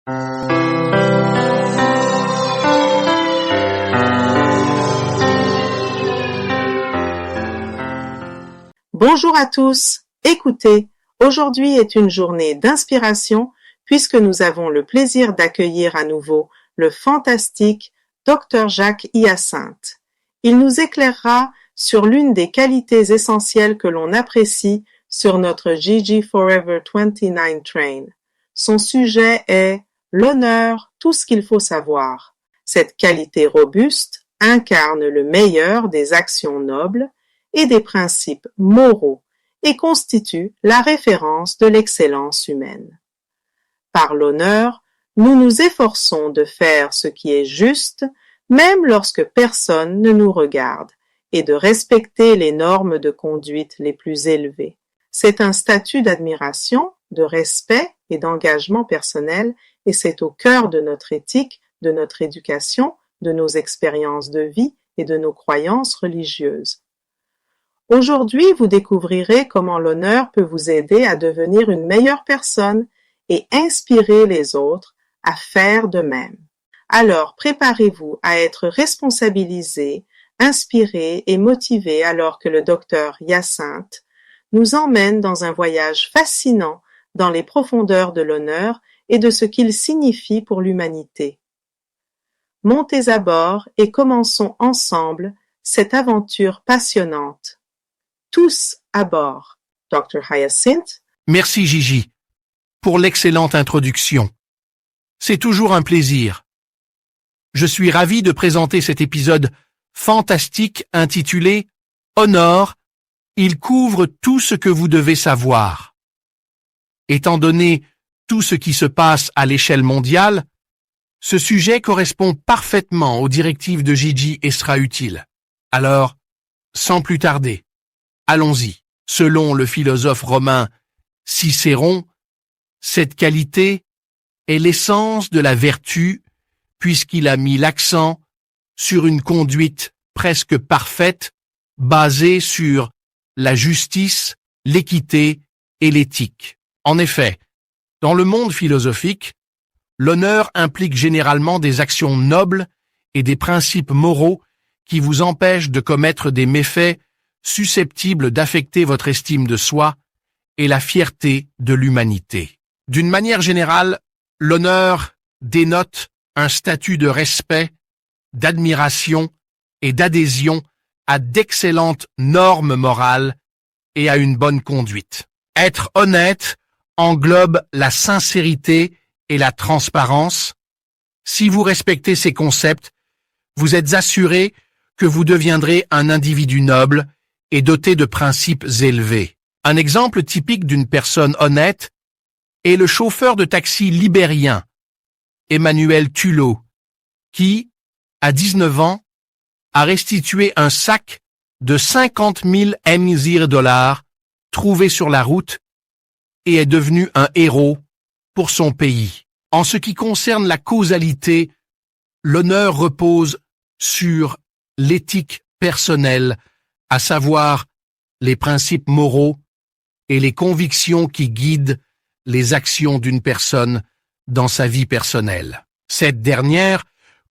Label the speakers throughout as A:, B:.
A: Bonjour à tous. Écoutez, aujourd'hui est une journée d'inspiration puisque nous avons le plaisir d'accueillir à nouveau le fantastique Dr Jacques Hyacinthe. Il nous éclairera sur l'une des qualités essentielles que l'on apprécie sur notre Gigi Forever 29 Train. Son sujet est l'honneur, tout ce qu'il faut savoir. Cette qualité robuste incarne le meilleur des actions nobles et des principes moraux et constitue la référence de l'excellence humaine. Par l'honneur, nous nous efforçons de faire ce qui est juste, même lorsque personne ne nous regarde, et de respecter les normes de conduite les plus élevées. C'est un statut d'admiration, de respect et d'engagement personnel, et c'est au cœur de notre éthique, de notre éducation, de nos expériences de vie et de nos croyances religieuses. Aujourd'hui, vous découvrirez comment l'honneur peut vous aider à devenir une meilleure personne et inspirer les autres à faire de même. Alors, préparez-vous à être responsabilisé, inspiré et motivé alors que le docteur Hyacinthe nous emmène dans un voyage fascinant dans les profondeurs de l'honneur et de ce qu'il signifie pour l'humanité. Montez à bord et commençons ensemble cette aventure passionnante. Tous à bord. Dr. Hyacinthe.
B: Merci Gigi pour l'excellente introduction. C'est toujours un plaisir. Je suis ravi de présenter cet épisode fantastique intitulé « Honor ». Il couvre tout ce que vous devez savoir. Étant donné tout ce qui se passe à l'échelle mondiale, ce sujet correspond parfaitement aux directives de Gigi et sera utile. Alors, sans plus tarder, allons-y. Selon le philosophe romain Cicéron, cette qualité est l'essence de la vertu puisqu'il a mis l'accent sur une conduite presque parfaite basée sur la justice, l'équité et l'éthique. En effet, dans le monde philosophique, l'honneur implique généralement des actions nobles et des principes moraux qui vous empêchent de commettre des méfaits susceptibles d'affecter votre estime de soi et la fierté de l'humanité. D'une manière générale, l'honneur dénote un statut de respect, d'admiration et d'adhésion à d'excellentes normes morales et à une bonne conduite. Être honnête englobe la sincérité et la transparence. Si vous respectez ces concepts, vous êtes assuré que vous deviendrez un individu noble et doté de principes élevés. Un exemple typique d'une personne honnête est le chauffeur de taxi libérien, Emmanuel Tullow, qui, à 19 ans, a restitué un sac de 50 000 $, trouvé sur la route, et est devenu un héros pour son pays. En ce qui concerne la causalité, l'honneur repose sur l'éthique personnelle, à savoir les principes moraux et les convictions qui guident les actions d'une personne dans sa vie personnelle. Cette dernière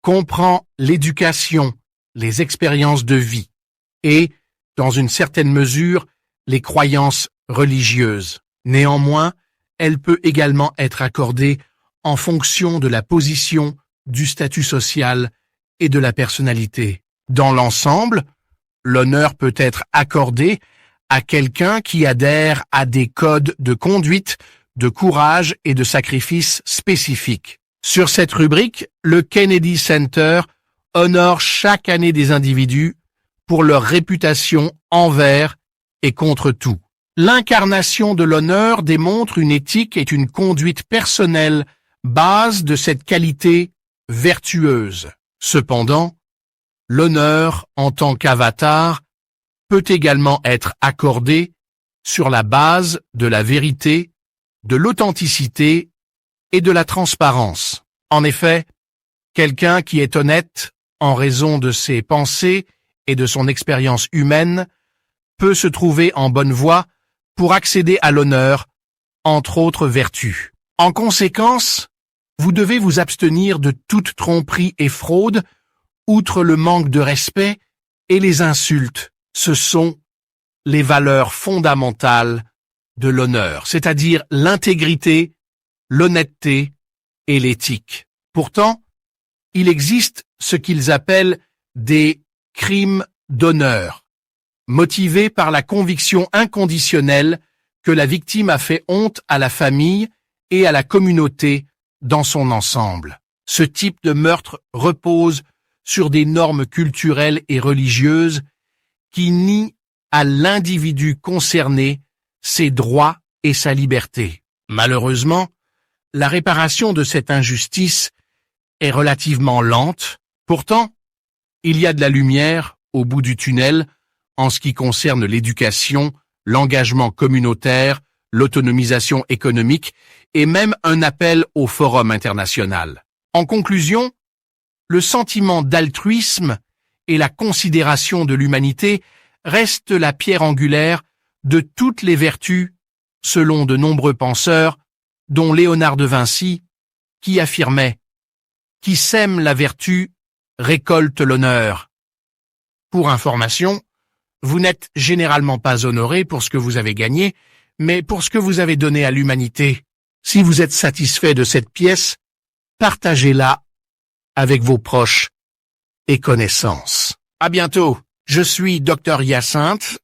B: comprend l'éducation, les expériences de vie et, dans une certaine mesure, les croyances religieuses. Néanmoins, elle peut également être accordée en fonction de la position, du statut social et de la personnalité. Dans l'ensemble, l'honneur peut être accordé à quelqu'un qui adhère à des codes de conduite, de courage et de sacrifice spécifiques. Sur cette rubrique, le Kennedy Center honore chaque année des individus pour leur réputation envers et contre tout. L'incarnation de l'honneur démontre une éthique et une conduite personnelle, base de cette qualité vertueuse. Cependant, l'honneur en tant qu'avatar peut également être accordé sur la base de la vérité, de l'authenticité et de la transparence. En effet, quelqu'un qui est honnête en raison de ses pensées et de son expérience humaine peut se trouver en bonne voie pour accéder à l'honneur, entre autres vertus. En conséquence, Vous devez vous abstenir de toute tromperie et fraude, outre le manque de respect et les insultes. Ce sont les valeurs fondamentales de l'honneur, c'est-à-dire l'intégrité, l'honnêteté et l'éthique. Pourtant, il existe ce qu'ils appellent des crimes d'honneur, motivés par la conviction inconditionnelle que la victime a fait honte à la famille et à la communauté dans son ensemble. Ce type de meurtre repose sur des normes culturelles et religieuses qui nient à l'individu concerné ses droits et sa liberté. Malheureusement, la réparation de cette injustice est relativement lente. Pourtant, il y a de la lumière au bout du tunnel en ce qui concerne l'éducation, l'engagement communautaire, l'autonomisation économique et même un appel au Forum international. En conclusion, le sentiment d'altruisme et la considération de l'humanité restent la pierre angulaire de toutes les vertus, selon de nombreux penseurs, dont Léonard de Vinci, qui affirmait « Qui sème la vertu récolte l'honneur ». Pour information, vous n'êtes généralement pas honoré pour ce que vous avez gagné, mais pour ce que vous avez donné à l'humanité. Si vous êtes satisfait de cette pièce, partagez-la avec vos proches et connaissances. À bientôt. Je suis Dr Hyacinthe.